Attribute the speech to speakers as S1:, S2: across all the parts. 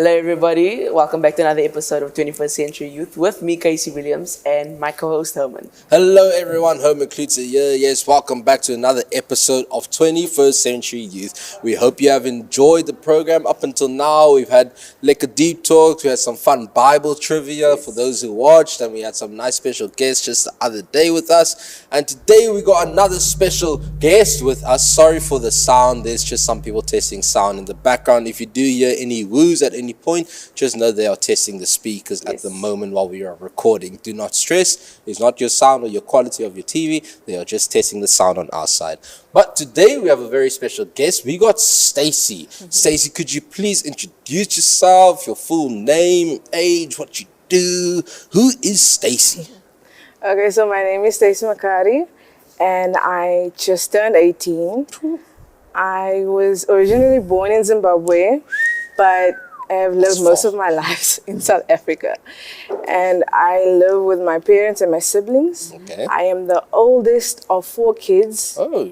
S1: Hello, everybody. Welcome back to another episode of 21st Century Youth with me, Casey Williams, and my co-host, Herman.
S2: Hello, everyone. Herman Klutzer here. Yes, welcome back to another episode of 21st Century Youth. We hope you have enjoyed the program up until now. We've had like a deep talk. We had some fun Bible trivia for those who watched, and we had some nice special guests just the other day with us. And today we got another special guest with us. Sorry for the sound. There's just some people testing sound in the background. If you do hear any woos at any point, just know they are testing the speakers at the moment while we are recording. Do not stress. It's not your sound or your quality of your TV. They are just testing the sound on our side. But today we have a very special guest. We got Stacey. Stacey, could you please introduce yourself, your full name, age, what you do? Who is Stacey?
S3: Okay, so my name is Stacey Makari, and I just turned 18. I was originally born in Zimbabwe, but I have lived most of my life in South Africa. And I live with my parents and my siblings.
S2: Okay.
S3: I am the oldest of 4 kids.
S2: Oh.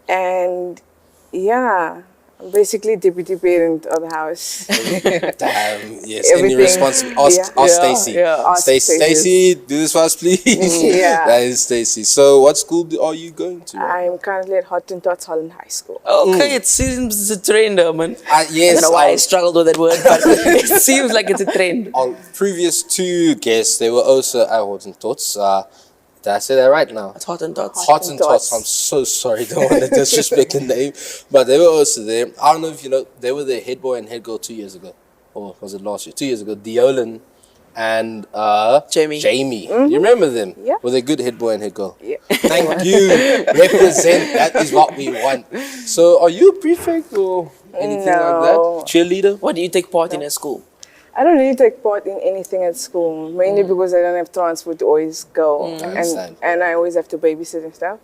S3: And yeah, I'm basically deputy parent of the house.
S2: Damn, yes.
S3: Everything.
S2: Any responsibility? Ask Stacey.
S3: Ask
S2: Stacey, do this for us, please.
S3: Yeah.
S2: That is Stacey. So, what school are you going to?
S3: I'm currently at Hottentots Holland High School.
S1: Okay, it seems it's a trend, Herman.
S2: Yes.
S1: I don't know why I struggled with that word, but it seems like it's a trend.
S2: Our previous 2 guests, they were also at Hottentots. Did I say that right now?
S1: It's Hottentots.
S2: Hottentots. I'm so sorry. Don't want to disrespect the name. But they were also there. I don't know if you know, they were the head boy and head girl 2 years ago. Or was it last year? 2 years ago. Deolin and
S1: Jamie.
S2: You remember them?
S3: Yeah.
S2: Were they good head boy and head girl?
S3: Yeah.
S2: Thank you. Represent. That is what we want. So are you a prefect or anything like that? Cheerleader?
S1: What do you take part in at school?
S3: I don't really take part in anything at school, mainly because I don't have transport to always go.
S2: I understand.
S3: And I always have to babysit and stuff.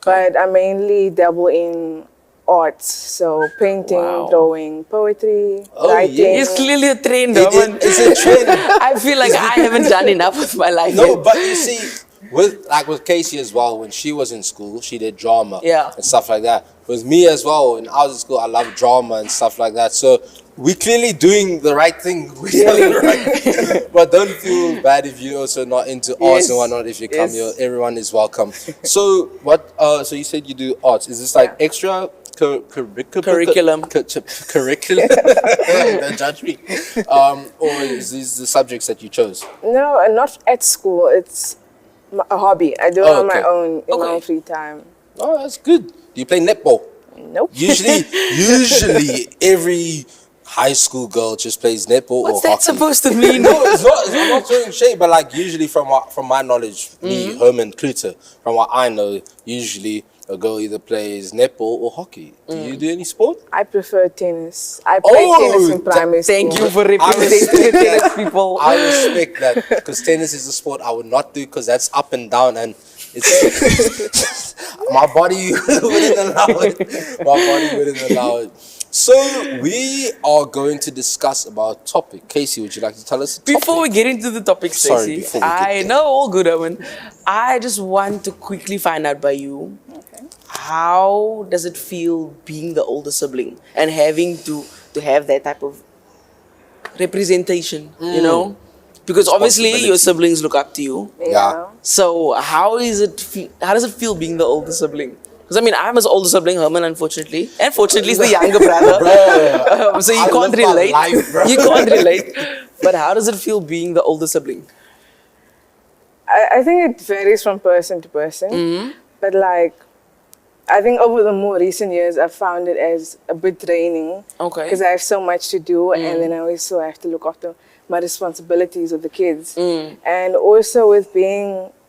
S3: But I mainly dabble in arts, so painting, drawing, poetry, writing.
S2: yeah.
S1: It's clearly a trend, Herman.
S2: It's a trend.
S1: I feel like I haven't done enough with my life
S2: No,
S1: yet.
S2: but you see, with Casey as well, when she was in school, she did drama and stuff like that. With me as well, when I was in school, I loved drama and stuff like that. So we're clearly doing the right thing. But don't feel bad if you're also not into arts and whatnot. If you come here, everyone is welcome. So what? So you said you do arts. Is this like extra?
S1: Curriculum.
S2: Curriculum. Don't judge me. Or is these the subjects that you chose?
S3: No, not at school. It's a hobby. I do it on my own in my own free time.
S2: Oh, that's good. Do you play netball?
S3: Nope.
S2: Usually every high school girl just plays netball
S1: What's
S2: or
S1: that
S2: hockey.
S1: supposed to mean?
S2: No, it's not. I'm not throwing shade, but like usually from my knowledge, me, Herman Klutzer, from what I know, usually a girl either plays netball or hockey. Do you do any sport?
S3: I prefer tennis. I played tennis in primary school.
S1: Thank you for representing the tennis people.
S2: I respect that because tennis is a sport I would not do because that's up and down and it's my body wouldn't allow it. So we are going to discuss about topic. Casey, would you like to tell us?
S1: Before we get into the topic,
S2: Sorry,
S1: Stacey,
S2: before we get
S1: I
S2: there.
S1: know all good, Herman. I just want to quickly find out by you, how does it feel being the older sibling and having to have that type of representation, you know? Because obviously your siblings look up to you.
S2: Yeah.
S1: So how does it feel being the older sibling? Because I mean, I'm his older sibling, Herman, unfortunately. And fortunately, he's the younger brother. So you can't relate. You can't relate. But how does it feel being the older sibling?
S3: I think it varies from person to person. But like, I think over the more recent years, I've found it as a bit draining.
S1: Okay.
S3: Because I have so much to do, and then I also have to look after my responsibilities with the kids. And also with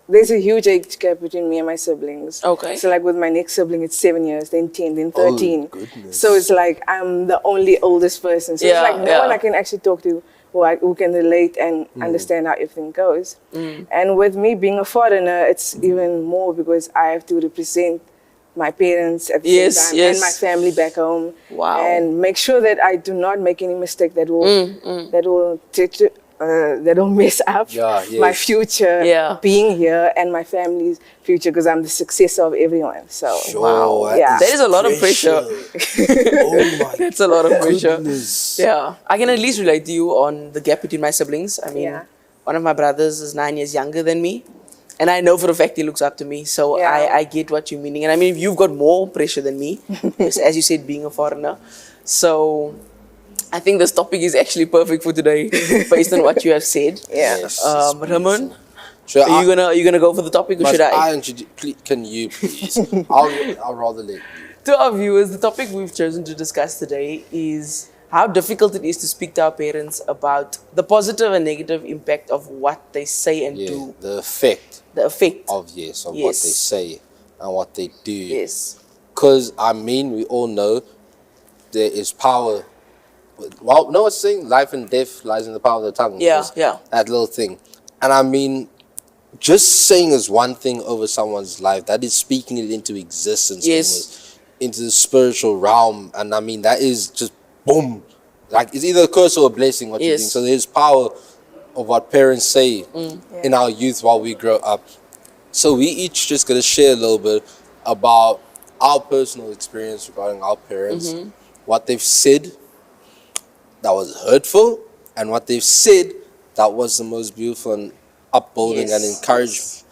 S3: there's a huge age gap between me and my siblings.
S1: Okay.
S3: So like with my next sibling, it's 7 years, then 10, then 13.
S2: Goodness.
S3: So it's like I'm the only oldest person. So it's like no one I can actually talk to who can relate and understand how everything goes. And with me being a foreigner, it's even more because I have to represent my parents at the same time and my family back home.
S1: Wow.
S3: And make sure that I do not make any mistake that will they don't mess up
S2: Yeah,
S3: my
S2: yes.
S3: future
S1: Yeah.
S3: being here and my family's future because I'm the successor of everyone. So
S2: Wow,
S3: yeah.
S1: That is a lot of pressure.
S2: Oh my
S1: That's a lot of pressure.
S2: goodness.
S1: Yeah, I can at least relate to you on the gap between my siblings. I mean,
S3: Yeah.
S1: one of my brothers is 9 years younger than me, and I know for a fact he looks up to me. So
S3: Yeah.
S1: I get what you're meaning. And I mean, you've got more pressure than me, as you said, being a foreigner. So I think this topic is actually perfect for today, based on what you have said.
S3: Yeah.
S2: Yes,
S1: Ramon,
S2: Should
S1: are you gonna go for the topic or
S2: must
S1: should I?
S2: can you please? I'll rather let you.
S1: To our viewers, the topic we've chosen to discuss today is how difficult it is to speak to our parents about the positive and negative impact of what they say and
S2: Yeah,
S1: do,
S2: the effect
S1: the effect.
S2: of what
S1: Yes.
S2: they say and what they do.
S1: Yes.
S2: Because I mean, we all know there is power. Well, no one's saying life and death lies in the power of the tongue.
S1: Yeah,
S2: There's
S1: yeah.
S2: That little thing, and I mean, just saying is one thing over someone's life. That is speaking it into existence.
S1: Yes.
S2: Almost, into the spiritual realm, and I mean that is just boom. Like it's either a curse or a blessing. What you
S1: Yes.
S2: think? So there's power of what parents say
S1: Mm.
S2: in our youth while we grow up. So we each just gonna share a little bit about our personal experience regarding our parents,
S1: Mm-hmm.
S2: what they've said that was hurtful, and what they've said that was the most beautiful and upbuilding and
S1: Yes.
S2: encouragement.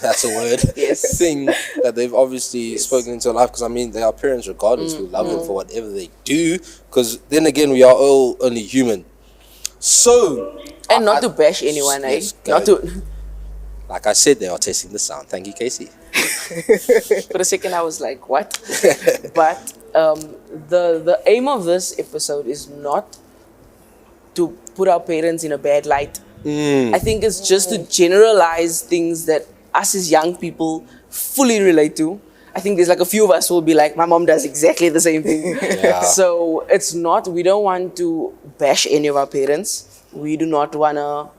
S2: That's a word.
S1: Yes.
S2: Thing that they've obviously spoken into life. Because I mean, they are parents regardless. We love them for whatever they do. Because then again, we are all only human. So,
S1: And not to bash anyone, eh?
S2: yes,
S1: Not
S2: go.
S1: to.
S2: like I said, they are testing the sound. Thank you, Casey.
S1: For a second, I was like, "What?" But the aim of this episode is not to put our parents in a bad light. I think it's just to generalize things that us as young people fully relate to. I think there's like a few of us who will be like, my mom does exactly the same thing.
S2: Yeah.
S1: So it's not, we don't want to bash any of our parents. We do not want to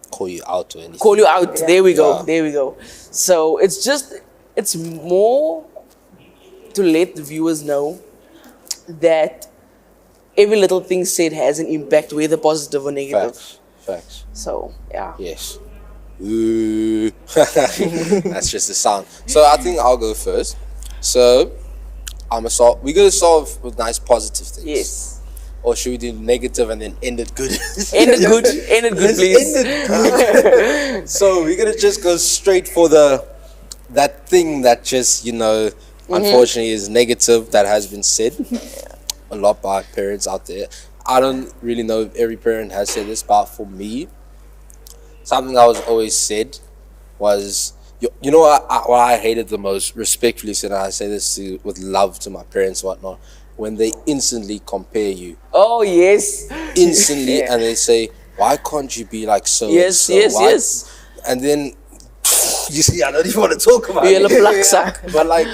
S2: Call you out or anything.
S1: call you out.
S3: Yeah.
S1: There we go.
S2: Yeah.
S1: There we go. So it's more to let the viewers know that every little thing said has an impact, whether positive or negative.
S2: Facts.
S1: So yeah.
S2: Yes. Ooh. That's just the sound. So I think I'll go first. So we're gonna start with nice positive things.
S1: Yes.
S2: Or should we do negative and then end it good?
S1: End it good. End it good,
S2: Let's
S1: please.
S2: end it good. So we're gonna just go straight for that thing that just unfortunately is negative that has been said a lot by parents out there. I don't really know if every parent has said this, but for me, something that was always said was, you know what I hated the most, respectfully said, and I say this with love to my parents and whatnot, when they instantly compare you.
S1: Oh yes.
S2: Instantly,
S3: Yeah.
S2: and they say, why can't you be like so?
S1: Yes,
S2: and so?
S1: yes,
S2: Why-"
S1: yes.
S2: And then, you see, I don't even want to talk about
S1: You're a
S2: it.
S1: plak zak.
S2: But like,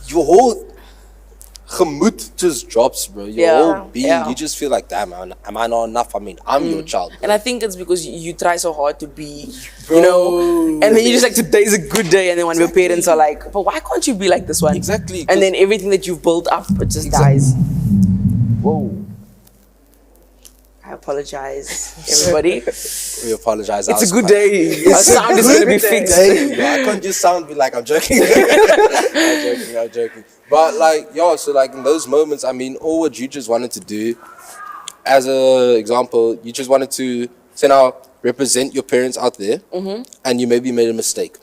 S2: your whole gemoed just drops, bro. Your
S1: Yeah,
S2: whole being,
S1: yeah.
S2: you just feel like, damn, man, am I not enough? I mean, I'm your child.
S1: And I think it's because you try so hard to be,
S2: Bro.
S1: you know, and then you just like, today's a good day, and then when your parents are like, but why can't you be like this one?
S2: Exactly,
S1: And then everything that you've built up, it just dies. Whoa. I apologize, everybody.
S2: We apologize.
S1: It's a good day. Our sound is going to be fixed.
S2: I can't just sound like I'm joking. I'm joking. But like, so like in those moments, I mean, all what you just wanted to do, as a example, you just wanted to say now represent your parents out there, and you maybe made a mistake,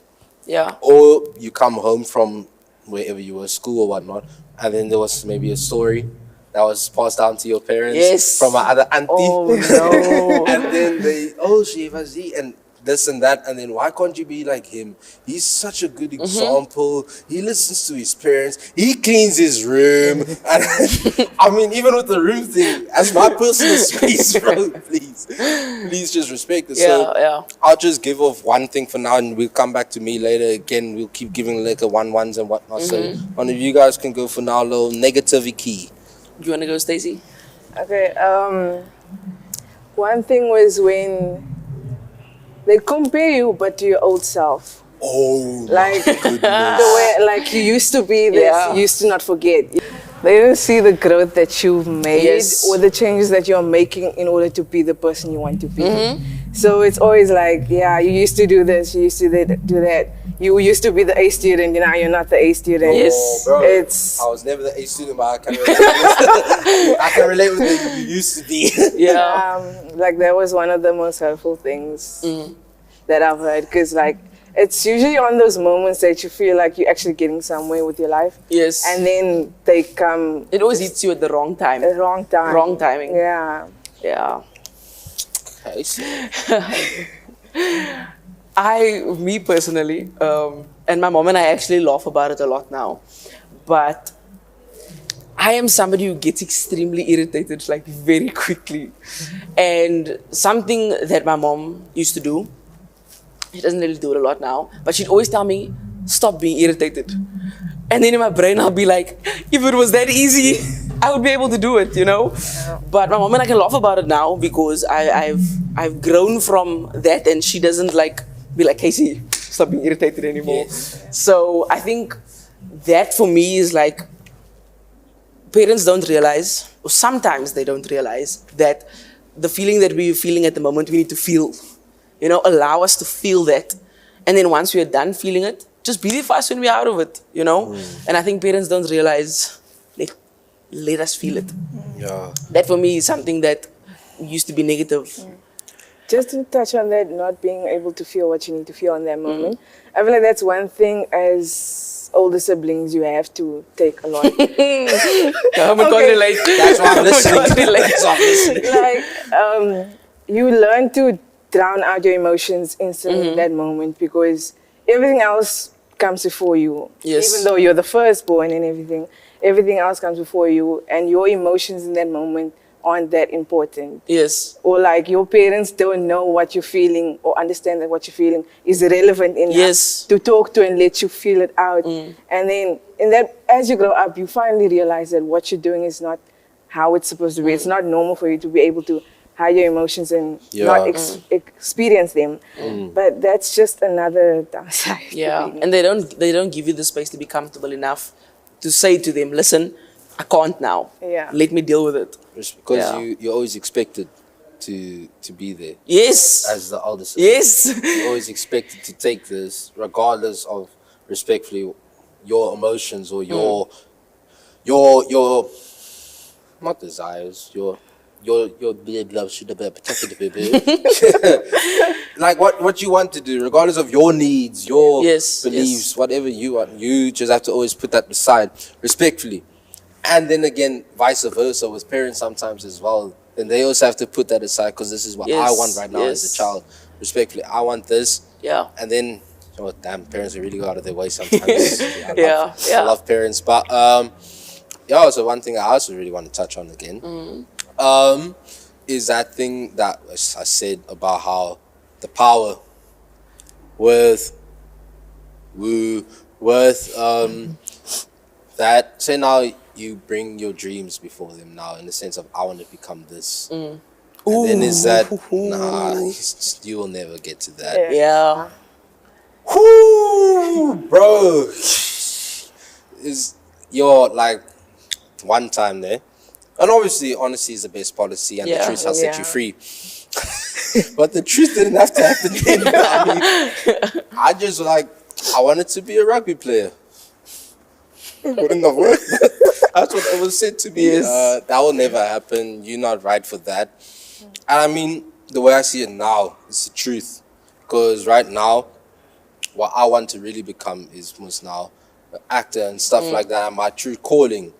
S1: Yeah.
S2: or you come home from wherever you were, school or whatnot, and then there was maybe a story that was passed down to your parents
S1: Yes.
S2: from another auntie.
S1: Oh no.
S2: And then she was and this and that, and then why can't you be like him? He's such a good example. He listens to his parents. He cleans his room. And I mean, even with the room thing, as my personal space, bro, please just respect it. So
S1: Yeah.
S2: I'll just give off one thing for now, and we'll come back to me later. Again, we'll keep giving like a 1-1s and whatnot. So one of you guys can go for now, a little negativity.
S1: Do you want to go, Stacey?
S3: Okay. One thing was when they compare you, but to your old self.
S2: Oh,
S3: Like the way, like you used to be this,
S1: Yeah.
S3: you used to not forget. They don't see the growth that you've made
S1: Yes.
S3: or the changes that you're making in order to be the person you want to be.
S1: Mm-hmm.
S3: So it's always like, yeah, you used to do this, you used to do that. You used to be the A student, now you're not the A student.
S1: Yes.
S2: Oh, bro,
S3: It's
S2: I was never the A student, but I can relate with I can relate with the you used to be.
S1: Yeah.
S3: like that was one of the most hurtful things that I've heard, because like it's usually on those moments that you feel like you're actually getting somewhere with your life,
S1: Yes.
S3: and then they come
S1: It always hits you at the wrong time.
S3: at the wrong time.
S1: Wrong timing.
S3: Yeah.
S1: Yeah.
S2: Okay, so
S1: Me personally, and my mom and I actually laugh about it a lot now, but I am somebody who gets extremely irritated like very quickly. And something that my mom used to do, she doesn't really do it a lot now, but she'd always tell me, stop being irritated. And then in my brain, I'll be like, if it was that easy, I would be able to do it, you know? But my mom and I can laugh about it now because I've grown from that, and she doesn't like be like, Casey, stop being irritated anymore.
S2: Yes.
S1: So I think that for me is like, parents don't realize, or sometimes they don't realize, that the feeling that we're feeling at the moment, we need to feel. You know, allow us to feel that. And then once we are done feeling it, just be there for us when we're out of it, you know? And I think parents don't realize, let us feel it.
S2: yeah.
S1: That for me is something that used to be negative.
S3: Just to touch on that, not being able to feel what you need to feel in that moment, I feel like that's one thing as older siblings you have to take a lot.
S1: I can't
S3: Okay.
S1: relate.
S2: That's why I'm listening.
S1: Can't relate.
S2: That's why I'm listening.
S3: Like, you learn to drown out your emotions instantly in that moment, because everything else comes before you.
S1: Yes.
S3: Even though you're the firstborn and everything else comes before you, and your emotions in that moment aren't that important.
S1: Yes.
S3: Or like your parents don't know what you're feeling or understand that what you're feeling is relevant enough
S1: Yes.
S3: to talk to and let you feel it out. And then in that, as you grow up, you finally realize that what you're doing is not how it's supposed to be. It's not normal for you to be able to hide your emotions and not experience them. But that's just another downside. to
S1: Yeah.
S3: being-
S1: And they don't give you the space to be comfortable enough to say to them, listen, I can't now.
S3: Yeah.
S1: Let me deal with it.
S2: Just because
S1: Yeah.
S2: you're always expected to be there
S1: Yes.
S2: as the older sibling.
S1: Yes.
S2: You're always expected to take this, regardless of respectfully your emotions or your not desires, your big love should have been protected, baby. Like what you want to do, regardless of your needs, your
S1: Yes,
S2: beliefs, whatever you want, you just have to always put that aside respectfully. And then again, vice versa with parents sometimes as well. Then they also have to put that aside, because this is what I
S1: Yes,
S2: want right now as a
S1: yes.
S2: child. Respectfully, I want this.
S1: Yeah.
S2: And then, oh damn, parents are really go out of their way sometimes. I
S1: Yeah, yeah.
S2: love parents, but yeah. So one thing I also really want to touch on again, is that thing that I said about how the power with that. Say now you bring your dreams before them now, in the sense of I want to become this. And then is that nah, you will never get to that.
S3: Yeah.
S1: Yeah.
S2: Whoo, bro. Is your like one time there, and obviously honesty is the best policy, and the
S1: Yeah.
S2: truth shall set you
S3: Yeah.
S2: free. But the truth didn't have to happen then. I mean, I just like I wanted to be a rugby player. Wouldn't have worked. That's what it was said to me.
S1: Yes.
S2: That will never happen. You're not right for that. And I mean, the way I see it now is the truth. Because right now, what I want to really become is most now an actor and stuff like that. And my true calling.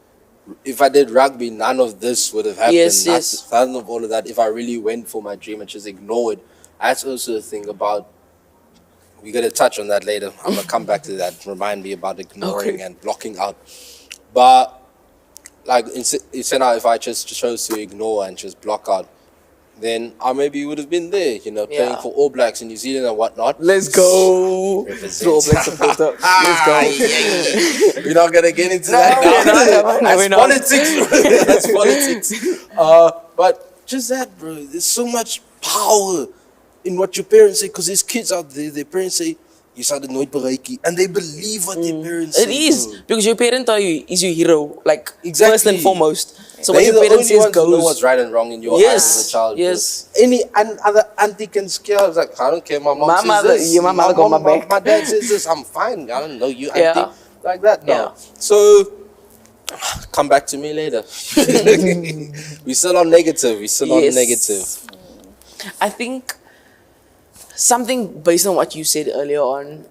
S2: If I did rugby, none of this would have happened.
S1: Yes, yes.
S2: None of all of that. If I really went for my dream and just ignored. That's also the thing about. We're going to touch on that later. I'm going to come back to that. Remind me about ignoring
S1: Okay.
S2: and blocking out. But, like, if I just chose to ignore and just block out, then I maybe would have been there, you know, playing
S1: Yeah.
S2: for All Blacks in New Zealand and whatnot.
S1: Let's go.
S2: Represent.
S1: All Black supporter. Let's go.
S2: We're not going to get into that now.
S1: we're
S2: That's
S1: not.
S2: politics. That's politics. But just that, bro. There's so much power in what your parents say, because there's kids out there, their parents say, you sal dit nooit bereik nie. And they believe what their parents
S1: It
S2: say.
S1: is
S2: bro.
S1: because your parent is your hero, like
S2: Exactly.
S1: first and foremost. So
S2: They're
S1: what your
S2: the
S1: parents
S2: only
S1: says
S2: ones who know
S1: goes.
S2: what's right and wrong in your
S1: Yes,
S2: eyes as a child. bro.
S1: yes.
S2: Any other auntie can scare. I was like, I don't care. My mom
S1: My
S2: says
S1: mother-
S2: this.
S1: yeah, my mother got my back.
S2: My dad says this. I'm fine. I don't know you, auntie.
S1: Yeah.
S2: Like that. No.
S1: Yeah.
S2: So come back to me later. We still on negative. We still on
S1: Yes.
S2: negative.
S1: I think something based on what you said earlier on,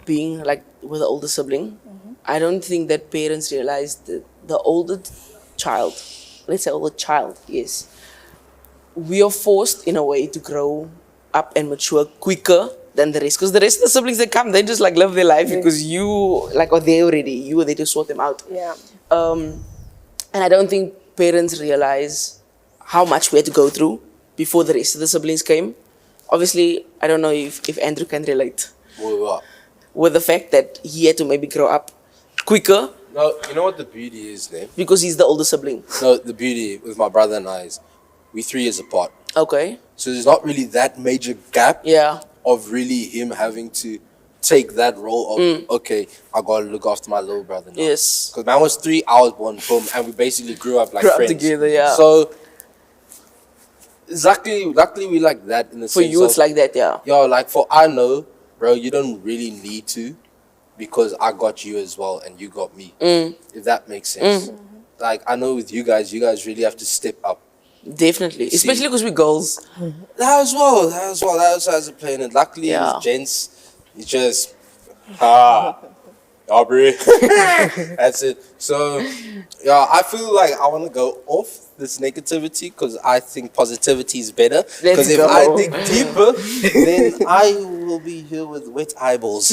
S1: being like with the older sibling, I don't think that parents realize that the older child, let's say older child, yes, we are forced in a way to grow up and mature quicker than the rest. Because the rest of the siblings that come, they just like live their life because you like are there already. You were there to sort them out.
S3: Yeah.
S1: And I don't think parents realize how much we had to go through before the rest of the siblings came. Obviously, I don't know if Andrew can relate
S2: What?
S1: with the fact that he had to maybe grow up quicker
S2: No, you know what the beauty is, there?
S1: because he's the older sibling.
S2: No, the beauty with my brother and I is we 3 years apart.
S1: Okay.
S2: So there's not really that major gap
S1: Yeah.
S2: of really him having to take that role of, okay, I gotta look after my little brother now.
S1: Yes.
S2: Because man was 3, I was born, boom, and we basically grew up like
S1: Grew up
S2: friends.
S1: together, yeah.
S2: So, luckily we like that in the
S1: For
S2: sense
S1: you, it's
S2: of,
S1: like that, yeah.
S2: yo, like for I know, bro, you don't really need to because I got you as well and you got me. If that makes sense. Like, I know with you guys really have to step up.
S1: Definitely.
S2: See.
S1: Especially because we're girls.
S2: That as well. That also has a play in it. Luckily,
S1: Yeah.
S2: with gents, you just Aubrey. That's it. So, yeah, I feel like I want to go off this negativity because I think positivity is better. Because if
S1: go.
S2: I dig deeper, then I will be here with wet eyeballs.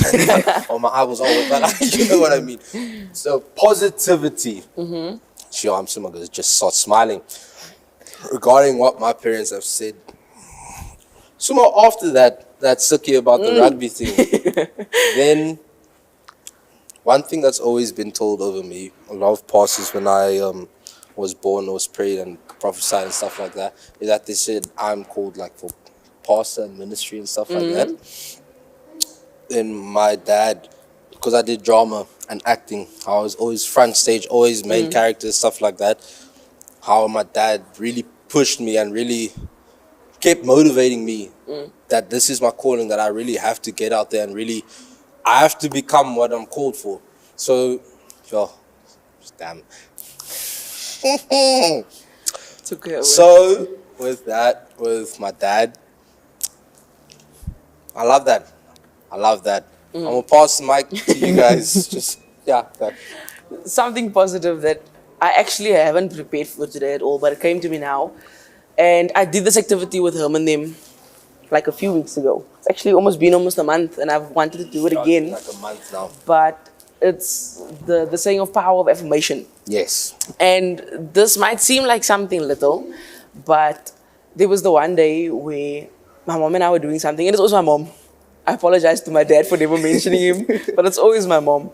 S2: Or my eyeballs all wet, but you know what I mean. So, positivity. Sure, I'm someone going to just start smiling. Regarding what my parents have said, soon after that sucky about the rugby thing, then one thing that's always been told over me, a lot of pastors when I was born, was prayed and prophesied and stuff like that, is that they said I'm called like for pastor and ministry and stuff like that. Then my dad, because I did drama and acting, I was always front stage, always main characters, stuff like that. How my dad really pushed me and really kept motivating me that this is my calling, that I really have to get out there and really, I have to become what I'm called for. So, yo, damn.
S1: It's okay.
S2: So, with that, with my dad, I love that. I'm gonna pass the mic to you guys. Just, yeah, that.
S1: Something positive that I actually haven't prepared for today at all, but it came to me now. And I did this activity with him and them like a few weeks ago. It's actually been almost a month, and I've wanted to do it again.
S2: Like a month now.
S1: But it's the saying of power of affirmation.
S2: Yes.
S1: And this might seem like something little, but there was the one day where my mom and I were doing something, and it's always my mom. I apologize to my dad for never mentioning him, but it's always my mom.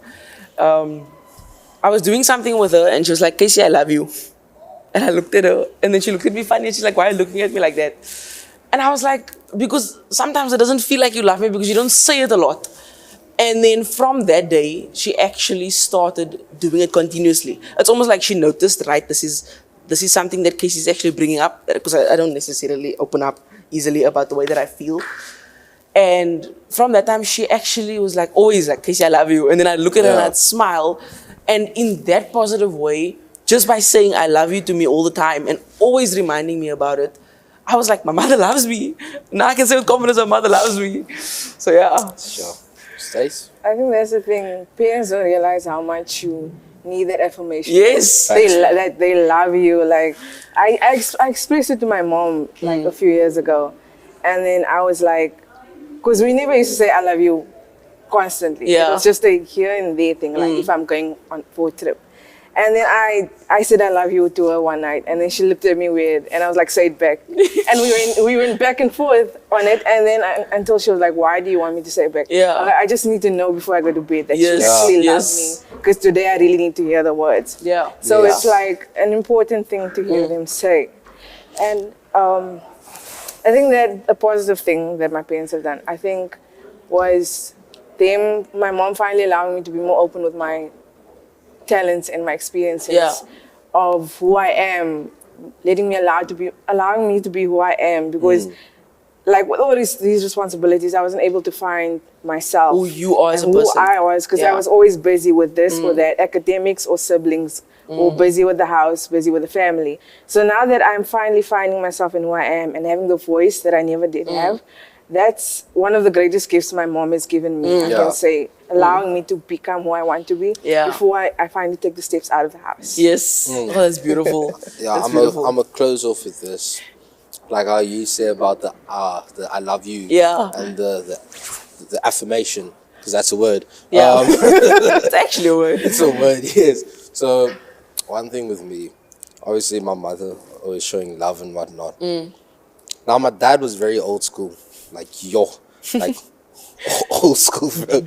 S1: I was doing something with her, and she was like, Casey, I love you. And I looked at her, and then she looked at me funny, and she's like, why are you looking at me like that? And I was like, because sometimes it doesn't feel like you love me because you don't say it a lot. And then from that day, she actually started doing it continuously. It's almost like she noticed, right, this is something that Casey's actually bringing up, because I don't necessarily open up easily about the way that I feel. And from that time, she actually was like, always like, Casey, I love you. And then I'd look at her and I'd smile. And in that positive way, just by saying I love you to me all the time and always reminding me about it, I was like, my mother loves me. Now I can say with confidence, my mother loves me. So yeah.
S2: Sure. Stace?
S3: I think that's the thing. Parents don't realize how much you need that affirmation.
S1: Yes.
S3: They love you. Like I expressed it to my mom like a few years ago, and then I was like, because we never used to say I love you constantly.
S1: Yeah.
S3: It was just a here and there thing. Like if I'm going on for a trip. And then I said I love you to her one night, and then she looked at me weird, and I was like, say it back. And we went back and forth on it, and then until she was like, why do you want me to say it back?
S1: Yeah.
S3: I was like, I just need to know before I go to bed that
S1: Yes.
S3: she actually
S1: Yeah.
S3: loves me, because today I really need to hear the words.
S1: Yeah.
S3: So
S2: Yeah.
S3: it's like an important thing to hear them say. And I think that a positive thing that my parents have done, I think, was my mom finally allowing me to be more open with my talents and my experiences
S1: Yeah.
S3: of who I am, allowing me to be who I am, because like with all these responsibilities, I wasn't able to find myself,
S1: Who you are as a
S3: and
S1: person.
S3: who I was, because I
S1: Yeah.
S3: was always busy with this or that, academics or siblings, or busy with the house, busy with the family. So now that I'm finally finding myself in who I am and having the voice that I never did have, that's one of the greatest gifts my mom has given me. I
S2: Yeah.
S3: can say, allowing me to become who I want to be
S1: Yeah.
S3: before I finally take the steps out of the house.
S1: Yes. Oh, that's beautiful.
S2: Yeah,
S1: That's
S2: I'm
S1: beautiful.
S2: gonna close off with this. Like how you say about the I love you.
S1: Yeah.
S2: And the affirmation, because that's a word.
S1: Yeah. It's actually a word.
S2: It's a word, yes. So one thing with me, obviously my mother always showing love and whatnot. Now my dad was very old school. Like old school, bro.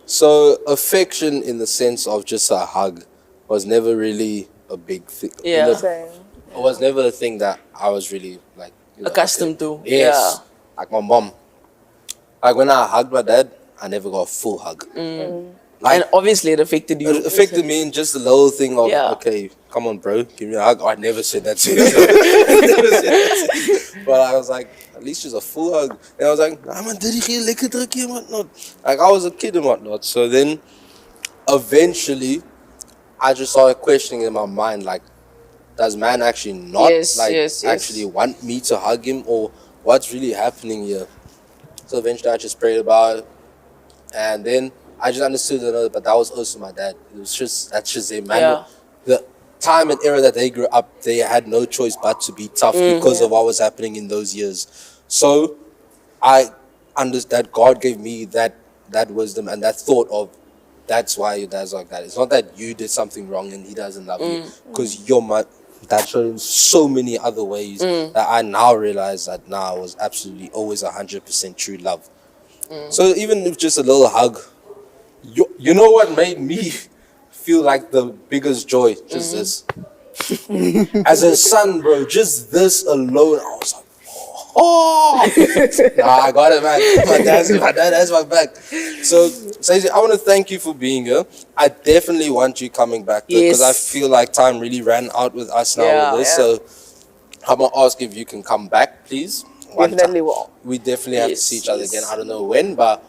S2: So affection in the sense of just a hug was never really a big thing.
S1: Yeah.
S3: Same.
S2: It was never a thing that I was really like
S1: Accustomed to.
S2: Yes.
S1: Yeah.
S2: Like my mom. Like when I hugged my dad, I never got a full hug. Like
S1: And obviously it affected you.
S2: it affected me in just the little thing of
S1: Yeah.
S2: okay, come on, bro, give me a hug. I never said that to you. Never said that to you. But I was like, at least just a full hug. And I was like, nah man, did he lekker drukkie and whatnot? Like I was a kid and whatnot. So then eventually I just started questioning in my mind, like, does man actually not
S1: Yes, yes.
S2: actually want me to hug him, or what's really happening here? So eventually I just prayed about it, and then I just understood that, but that was also my dad. It was just, that's just a man.
S1: Yeah.
S2: The time and era that they grew up, they had no choice but to be tough because of what was happening in those years. So I understand that God gave me that wisdom and that thought of, that's why your dad's like that. It's not that you did something wrong and he doesn't love you, because you're my. That showed in so many other ways that I now realize that now was absolutely always 100% true love. So even if just a little hug, you know what made me feel like the biggest joy? Just this. As a son, bro, just this alone, I was like, oh, nah, I got it, man. My dad has my back. So, Stacey, I want to thank you for being here. I definitely want you coming back because I
S1: Yes.
S2: feel like time really ran out with us now
S1: Yeah,
S2: with this.
S1: yeah.
S2: So, I'm gonna ask if you can come back, please. One
S3: Definitely
S2: time.
S3: will.
S2: We definitely have to
S1: Yes,
S2: see each other
S1: yes.
S2: again. I don't know when, but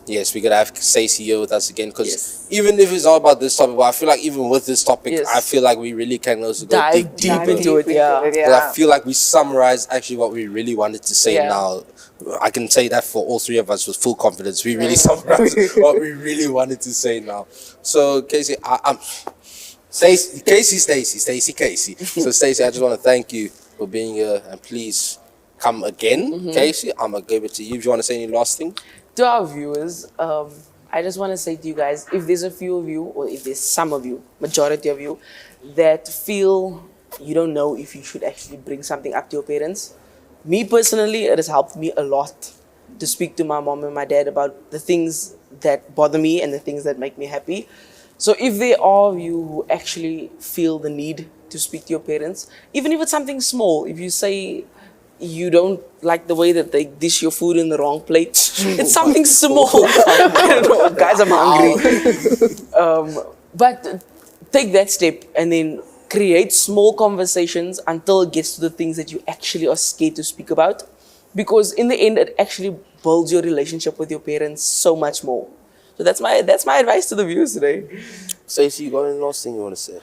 S2: yes, we're gonna have Stacey here with us again because
S1: Yes.
S2: even if it's not about this topic, but I feel like even with this topic,
S1: Yes.
S2: I feel like we really can also go
S1: Dive
S2: dig
S1: deep
S2: deeper.
S1: into it, yeah.
S2: Because I feel like we summarized actually what we really wanted to say
S1: Yeah.
S2: now. I can say that for all three of us with full confidence. We really summarized what we really wanted to say now. So, Casey, I'm Casey. So, Stacey, I just want to thank you for being here, and please come again, Casey. I'm gonna give it to you. If you want to say any last thing,
S1: To our viewers, I just want to say to you guys, if there's a few of you, or if there's some of you, majority of you, that feel you don't know if you should actually bring something up to your parents, me personally, it has helped me a lot to speak to my mom and my dad about the things that bother me and the things that make me happy. So if there are of you who actually feel the need to speak to your parents, even if it's something small, if you say you don't like the way that they dish your food in the wrong plate, it's something small. I don't know, guys, I'm hungry. But take that step and then create small conversations until it gets to the things that you actually are scared to speak about. Because in the end, it actually builds your relationship with your parents so much more. So that's my advice to the viewers today.
S2: Stacey, you got any last thing you want to say?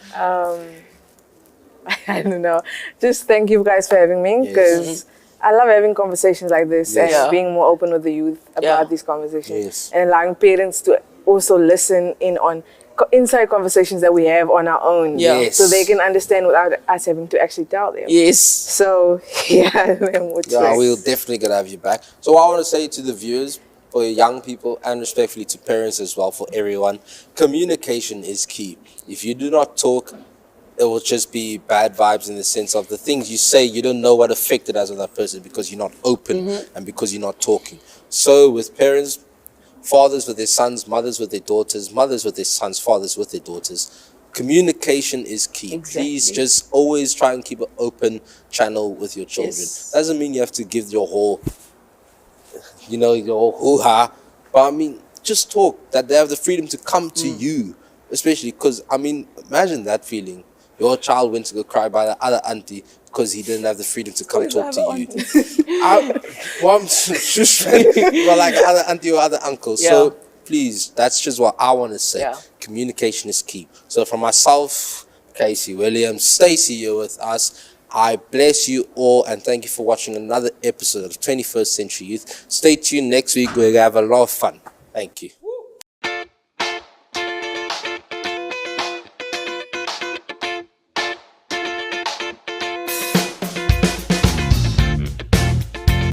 S3: I don't know. Just thank you guys for having me,
S2: Yes.
S3: because I love having conversations like this
S2: Yes.
S3: and
S1: Yeah.
S3: being more open with the youth about
S1: Yeah.
S3: these conversations,
S2: Yes.
S3: and allowing parents to also listen in on inside conversations that we have on our own,
S1: Yeah.
S2: Yes.
S3: so they can understand without us having to actually tell them.
S1: Yes.
S3: So yeah, what to
S2: Yeah,
S3: say.
S2: we'll definitely gonna have you back. So what I want to say to the viewers, for young people, and respectfully to parents as well, for everyone, communication is key. If you do not talk, it will just be bad vibes in the sense of the things you say, you don't know what effect it has on that person because you're not open and because you're not talking. So with parents, fathers with their sons, mothers with their daughters, mothers with their sons, fathers with their daughters, communication is key. Please
S1: Exactly.
S2: just always try and keep an open channel with your children.
S1: Yes.
S2: Doesn't mean you have to give your whole, your whole hoo-ha, but I mean, just talk, that they have the freedom to come to you, especially because, I mean, imagine that feeling. Your child went to go cry by the other auntie because he didn't have the freedom to come talk to you. Well, like other auntie or other uncle.
S1: Yeah.
S2: So please, that's just what I want to say.
S1: Yeah.
S2: Communication is key. So from myself, Casey Williams, Stacey here with us, I bless you all and thank you for watching another episode of 21st Century Youth. Stay tuned next week. We're going to have a lot of fun. Thank you.